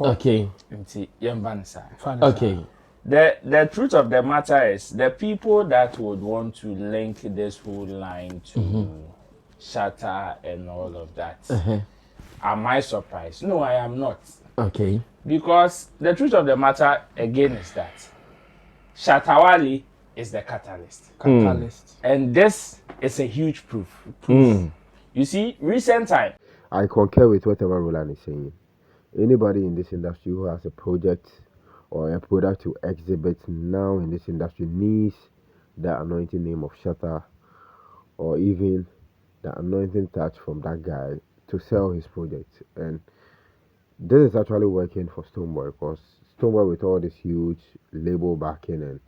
Okay. Okay. The truth of the matter is the people that would want to link this whole line to Shatta and all of that. Am I surprised? No, I am not. Okay. Because the truth of the matter again is that Shatta Wale is the catalyst. And this is a huge proof. You see, recent time. I concur with whatever Roland is saying. Anybody in this industry who has a project or a product to exhibit now in this industry needs the anointing name of Shatta or even the anointing touch from that guy to sell his project. And this is actually working for Stonebwoy because Stonebwoy, with all this huge label backing and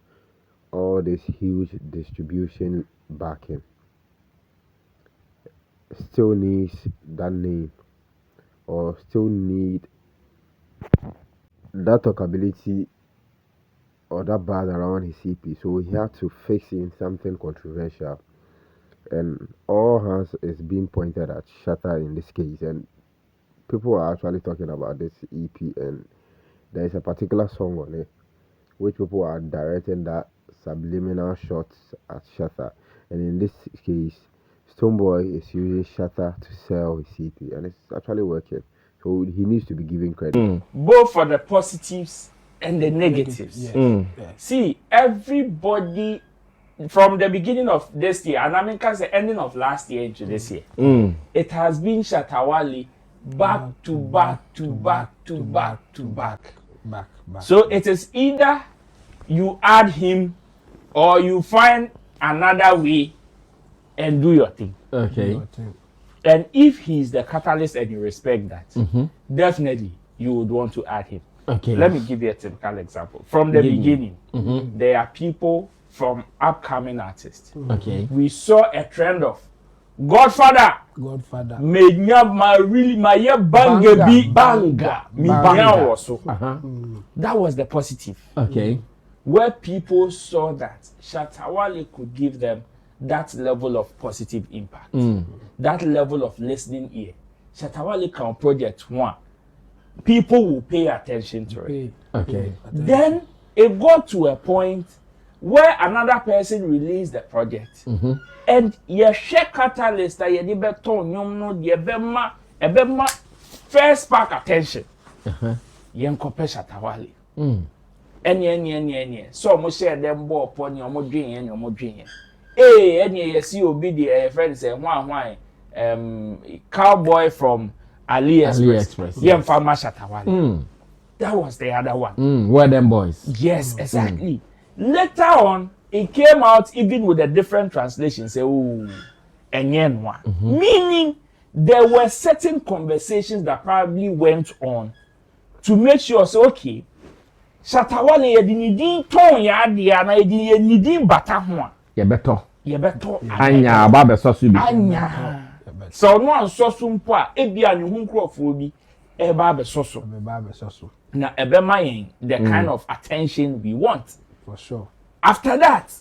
all this huge distribution backing, still needs that name or still need that talkability or that buzz around his EP. So he had to fix in something controversial. And all hands is being pointed at Shatta in this case. And people are actually talking about this EP, and there is a particular song on it which people are directing that subliminal shots at Shatta. And in this case, Stonebwoy is using Shatta to sell his EP, and it's actually working. So he needs to be given credit. Both for the positives and the negatives. See, everybody from the beginning of this year, and I mean, because the ending of last year into this year, it has been Shatta Wale back to back to back to back to back. So it is either you add him or you find another way and do your thing. Okay. And if he's the catalyst and you respect that, definitely you would want to add him. Okay. Let me give you a typical example. From the beginning, there are people from upcoming artists. Okay. We saw a trend of Godfather. Made my banga. That was the positive. Okay. Where people saw that Shatta Wale could give them that level of positive impact, that level of listening ear. Shatta Wale can project one. People will pay attention to it. Okay. Then it got to a point where another person released the project. And you share catalyst that you no first spark attention. You compare Shatta Wale. Any. So mo share them bo upon your mo dream. Any you see obi the friend say why cowboy from AliExpress. Yeah, farmer Shatta Wale. That was the other one. Where them boys? Yes, exactly. Later on, it came out even with a different translation. Say, oh, one. Meaning, there were certain conversations that probably went on to make sure, so okay, Shatta Wale yedinidi ton ya dia na yedinidi bata ho. Ye beto. Anya babe sosu bi. Anya. So no ansoso mpo a ebia ne hu nkrofo bi e ba be soso. Na ebema yen the kind of attention we want. For sure. After that,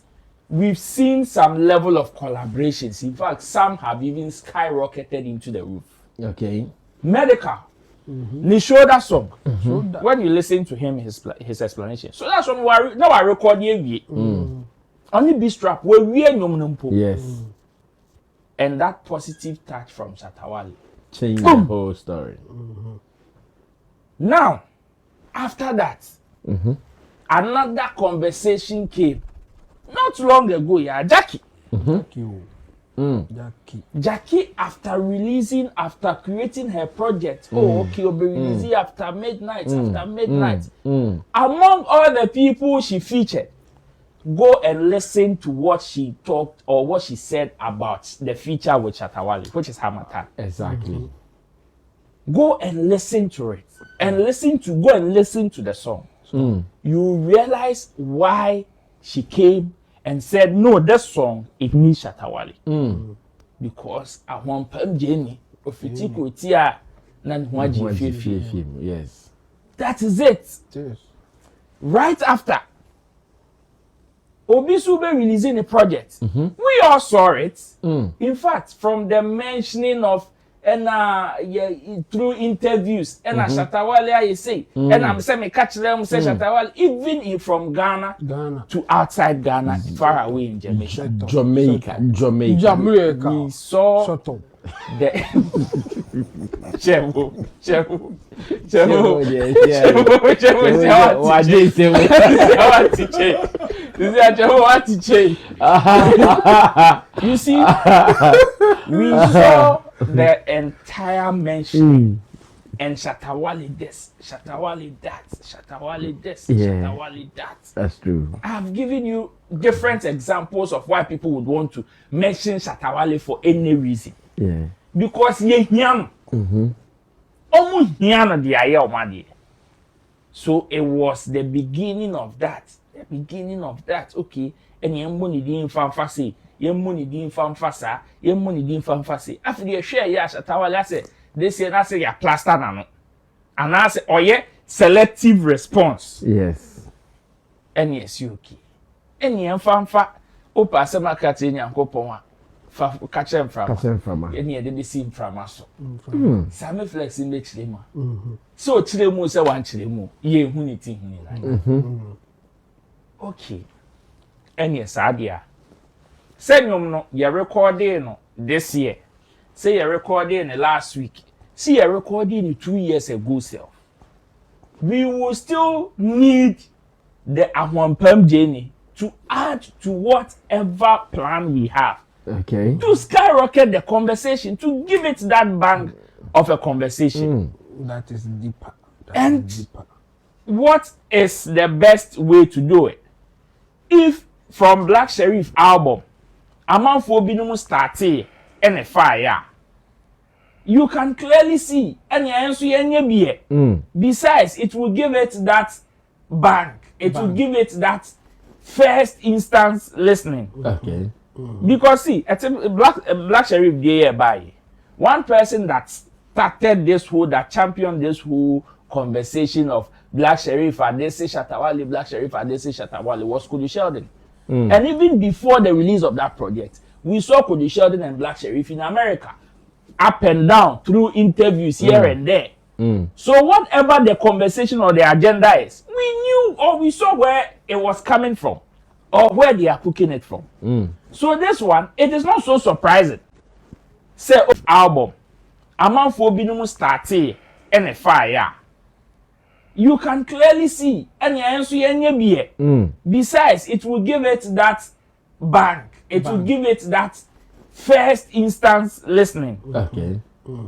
we've seen some level of collaborations. In fact, some have even skyrocketed into the roof. Okay. Medical. Ni shoulder song. When you listen to him, his explanation. So that's one now I record here. Only B strap where we are Yes. And that positive touch from Shatta Wale Change the whole story. Now, after that, another conversation came not long ago. Yeah, Jackie. Jackie, after creating her project, okay, will be releasing after midnight. Among all the people she featured, go and listen to what she talked or what she said about the feature with Shatta Wale, which is Hamatan. Exactly. Go and listen to it, and go and listen to the song. You realize why she came and said, no, this song, it needs Shatta Wale. Because I want Pam Jenny, yes. That is it. Yes. Right after, Obisube releasing a project. We all saw it. In fact, from the mentioning of and yeah, through interviews and Shatta Wale I say and I'm saying me catch them say Shatta Wale even from Ghana to outside Ghana far away in Jamaica. Jamaica. We saw the Chevo. What did you say? You see, we saw the entire mention and Shatta Wale this, Shatta Wale that, Shatta Wale this, Shatta Wale that. That's true. I have given you different examples of why people would want to mention Shatta Wale for any reason. Yeah. Because ye hiam. Omu hiam the aye omade. So it was the beginning of that. The beginning of that. Okay. And ye money di infamfa say. Ye money di infamfa sa. Ye money di infamfa say. After the share ya Shatta Wale say this year na say ya plaster na no. And I say oye selective response. Yes. And yes you okay. And ye infamfa opa se makati nyankopon a fa catch them from any dey be see from aso same flex make chiremu so chiremu say wan chiremu ye hu ni ti hu ni like okay and yes adia say nyom no ye recording no this year say ye recording last week see ye recording 2 years ago self we will still need the ahwampam journey to add to whatever plan we have. Okay. To skyrocket the conversation, to give it that bang of a conversation. That is deeper. What is the best way to do it? If from Black Sheriff album, Amanfo Binumu started and a fire, you can clearly see any answer. Besides, it will give it that bang. It will give it that first instance listening. Okay. Because see, at Black Sheriff day by one person that started this whole, that championed this whole conversation of Black Sheriff and they say Shatta Wale, Black Sheriff and they say Shatta Wale was Cody Sheldon. And even before the release of that project, we saw Cody Sheldon and Black Sheriff in America, up and down through interviews here and there. So whatever the conversation or the agenda is, we knew or we saw where it was coming from or where they are cooking it from. So this one, it is not so surprising. Say album, Amanfo Binumu started and a fire. You can clearly see any answer. Besides, it will give it that bang. It will give it that first instance listening. Okay.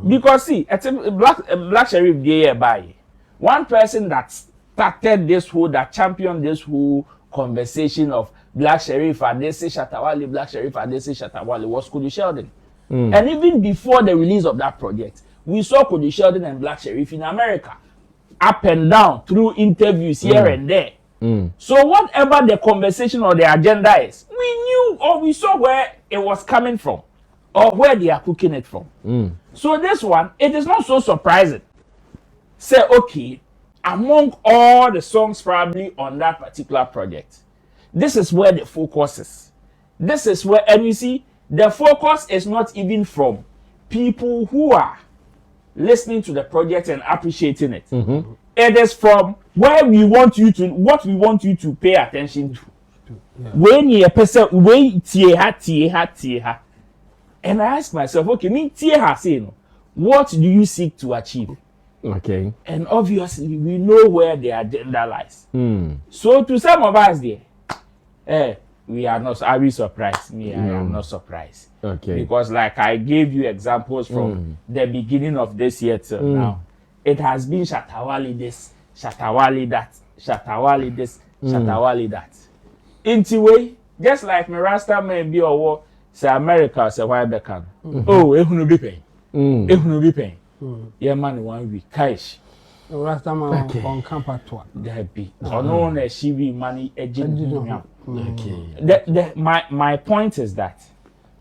Because see, at Black Sheriff day by one person that started this whole, that championed this whole conversation of Black Sheriff and they say Shatta Wale, Black Sheriff and they say Shatta Wale was Cody Sheldon. And even before the release of that project, we saw Cody Sheldon and Black Sheriff in America, up and down through interviews here and there. So whatever the conversation or the agenda is, we knew or we saw where it was coming from or where they are cooking it from. So this one, it is not so surprising. Say, okay, among all the songs probably on that particular project, this is where the focus is. This is where, and you see, the focus is not even from people who are listening to the project and appreciating it. It is from where we want you to, what we want you to pay attention to. When you person, when tie. And I ask myself, okay, me tie say no. What do you seek to achieve? Okay. And obviously, we know where the agenda lies. So to some of us there, we are not. Are we surprised? Me, I am not surprised. Okay. Because like I gave you examples from the beginning of this year till now, it has been Shatta Wale this, Shatta Wale that, Shatta Wale this, Shatta Wale that. Anyway, just like me Rasta man be or say America say why back on. Oh, ehunu be pay. Ehunu be pay. Yeah man 1 week cash. Rasta man on campatwa. There be. Ono na she be money agent. Okay. My point is that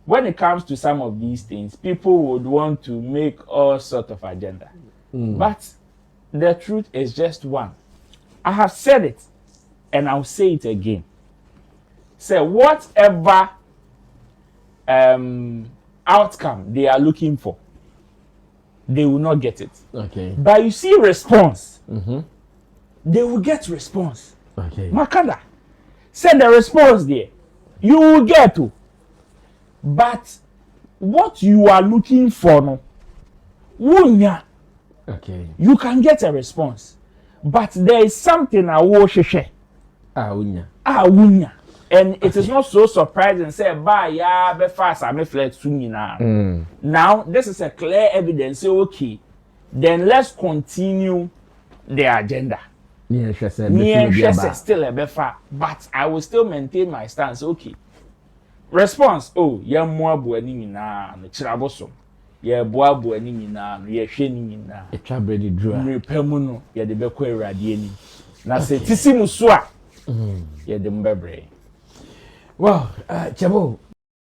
when it comes to some of these things, people would want to make all sort of agenda. But the truth is just one. I have said it and I'll say it again. Say whatever outcome they are looking for, they will not get it. Okay. But you see response, they will get response. Okay. Makanda, send the response there. You will get to. But what you are looking for, no, wunya, Okay. you can get a response. But there is something I will share. Unya. Wunya. And it is not so surprising. Say, ba ya be fast, I may flex to me now. Now, this is a clear evidence. Say, okay, then let's continue the agenda. Me Still a befa, but I will still maintain my stance. Okay. Response, oh, ya mwabu ni na chiraboso. Ye boabu ni na ye hwe ni na. E trabre di draw. Mrepemu no ye de bekọ awurade ni. Na se tisi muso a ye de mbebre. Well, Chabo,